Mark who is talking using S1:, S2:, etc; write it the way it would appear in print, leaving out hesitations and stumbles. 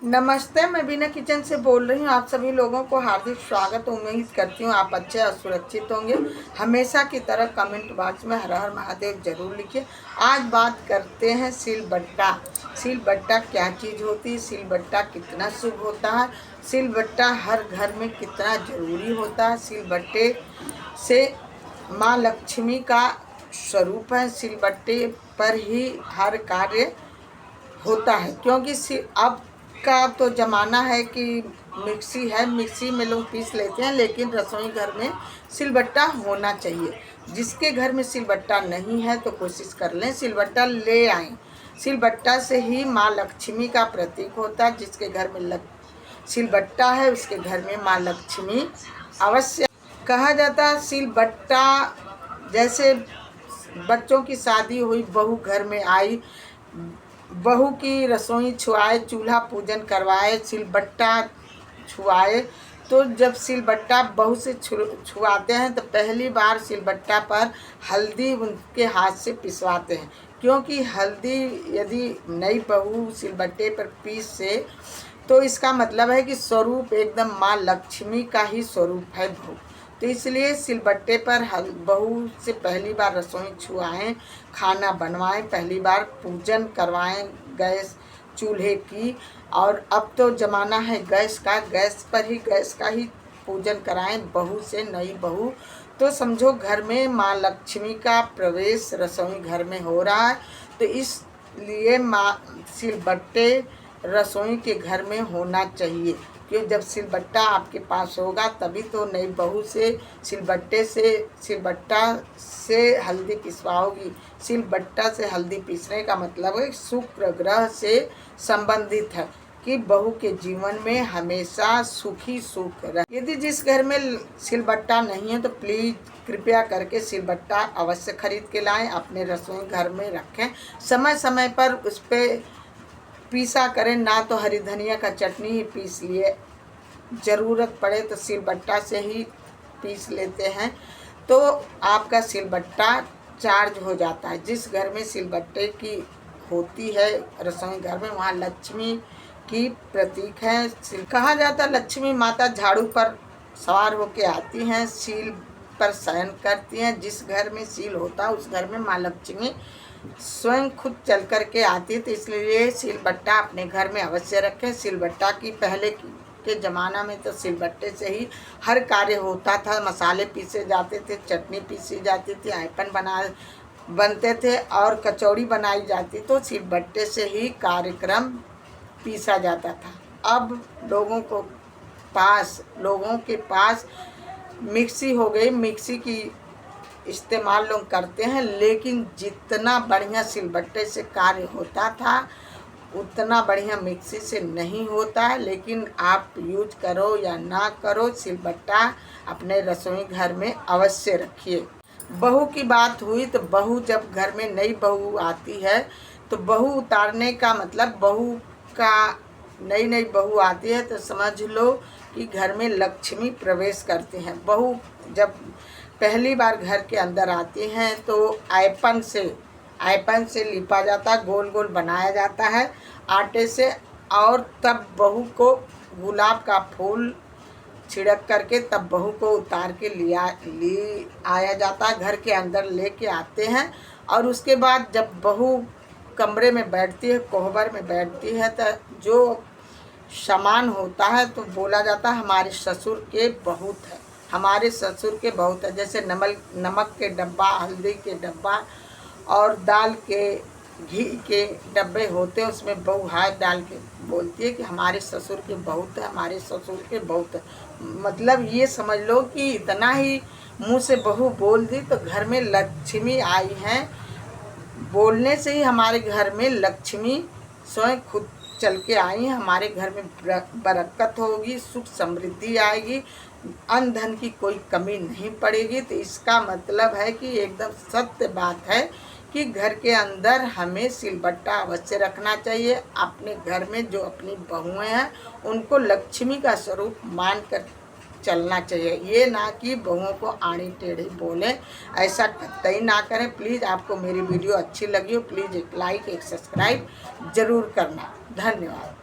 S1: नमस्ते, मैं बीना किचन से बोल रही हूँ। आप सभी लोगों को हार्दिक स्वागत। उम्मीद करती हूँ आप अच्छे और सुरक्षित होंगे। हमेशा की तरह कमेंट बॉक्स में हर हर महादेव जरूर लिखिए। आज बात करते हैं सिलबट्टा। सिलबट्टा क्या चीज़ होती है, सिलबट्टा कितना शुभ होता है, सिलबट्टा हर घर में कितना ज़रूरी होता है। सिलबट्टे से माँ लक्ष्मी का स्वरूप है। सिलबट्टे पर ही हर कार्य होता है, क्योंकि अब का तो ज़माना है कि मिक्सी है, मिक्सी में लोग पीस लेते हैं, लेकिन रसोई घर में सिलबट्टा होना चाहिए। जिसके घर में सिलबट्टा नहीं है तो कोशिश कर लें सिलबट्टा ले आएं। सिलबट्टा से ही माँ लक्ष्मी का प्रतीक होता है। जिसके घर में सिलबट्टा है उसके घर में माँ लक्ष्मी अवश्य। कहा जाता है सिलबट्टा जैसे बच्चों की शादी हुई, बहू घर में आई, बहू की रसोई छुआए, चूल्हा पूजन करवाए, सिलबट्टा छुआए। तो जब सिलबट्टा बहू से छुआते हैं तो पहली बार सिलबट्टा पर हल्दी उनके हाथ से पिसवाते हैं, क्योंकि हल्दी यदि नई बहू सिलबट्टे पर पीसे तो इसका मतलब है कि स्वरूप एकदम माँ लक्ष्मी का ही स्वरूप है बहू। तो इसलिए सिलबट्टे पर बहू से पहली बार रसोई छुआएं, खाना बनवाएं, पहली बार पूजन करवाएं गैस चूल्हे की। और अब तो ज़माना है गैस का, गैस पर ही गैस का ही पूजन कराएं बहू से, नई बहू। तो समझो घर में माँ लक्ष्मी का प्रवेश रसोई घर में हो रहा है। तो इसलिए माँ सिलबट्टे रसोई के घर में होना चाहिए, क्योंकि जब सिलबट्टा आपके पास होगा तभी तो नई बहू से सिलबट्टा से हल्दी पिसवाओगी। सिलबट्टा से हल्दी पीसने का मतलब है शुक्र ग्रह से संबंधित है कि बहू के जीवन में हमेशा सुखी सुख रहे। यदि जिस घर में सिलबट्टा नहीं है तो प्लीज़ कृपया करके सिलबट्टा अवश्य खरीद के लाएं, अपने रसोई घर में रखें, समय समय पर उस पर पीसा करें। ना तो हरी धनिया का चटनी ही पीस लिए, ज़रूरत पड़े तो सिलबट्टा से ही पीस लेते हैं, तो आपका सिलबट्टा चार्ज हो जाता है। जिस घर में सिलबट्टे की होती है रसोई घर में, वहाँ लक्ष्मी की प्रतीक है। कहा जाता है लक्ष्मी माता झाड़ू पर सवार होके आती हैं, सील पर शयन करती हैं। जिस घर में सील होता है उस घर में माँ लक्ष्मी स्वयं खुद चल कर के आती है। तो इसलिए सिलबट्टा अपने घर में अवश्य रखें। सिलबट्टा की पहले के ज़माना में तो सिलबट्टे से ही हर कार्य होता था। मसाले पीसे जाते थे, चटनी पीसी जाती थी, आइपन बनते थे और कचौड़ी बनाई जाती, तो सिलबट्टे से ही कार्यक्रम पीसा जाता था। अब लोगों के पास मिक्सी हो गई, मिक्सी की इस्तेमाल लोग करते हैं, लेकिन जितना बढ़िया सिलबट्टे से कार्य होता था उतना बढ़िया मिक्सी से नहीं होता है। लेकिन आप यूज करो या ना करो, सिलबट्टा अपने रसोई घर में अवश्य रखिए। बहू की बात हुई तो बहू जब घर में नई बहू आती है तो बहू उतारने का मतलब नई बहू आती है तो समझ लो कि घर में लक्ष्मी प्रवेश करते हैं। बहू जब पहली बार घर के अंदर आती हैं तो आयपन से लिपा जाता, गोल गोल बनाया जाता है आटे से, और तब बहू को गुलाब का फूल छिड़क करके तब बहू को उतार के ले आया जाता है, घर के अंदर लेके आते हैं। और उसके बाद जब बहू कमरे में बैठती है, कोहबर में बैठती है, तो जो सामान होता है तो बोला जाता है हमारे ससुर के बहुत है, हमारे ससुर के बहुत है। जैसे नमक के डब्बा, हल्दी के डब्बा और दाल के घी के डब्बे होते हैं, उसमें बहू हाथ डाल के बोलती है कि हमारे ससुर के बहुत है, हमारे ससुर के बहुत है। मतलब ये समझ लो कि इतना ही मुंह से बहू बोल दी तो घर में लक्ष्मी आई हैं। बोलने से ही हमारे घर में लक्ष्मी स्वयं खुद चल के आई हैं। हमारे घर में बरकत होगी, सुख समृद्धि आएगी, अन्न धन की कोई कमी नहीं पड़ेगी। तो इसका मतलब है कि एकदम सत्य बात है कि घर के अंदर हमें सिलबट्टा अवश्य रखना चाहिए। अपने घर में जो अपनी बहुएं हैं उनको लक्ष्मी का स्वरूप मान कर चलना चाहिए, ये ना कि बहुओं को आड़ी टेढ़ी बोले, ऐसा कतई ना करें। प्लीज़ आपको मेरी वीडियो अच्छी लगी हो प्लीज़ एक लाइक एक सब्सक्राइब ज़रूर करना। धन्यवाद।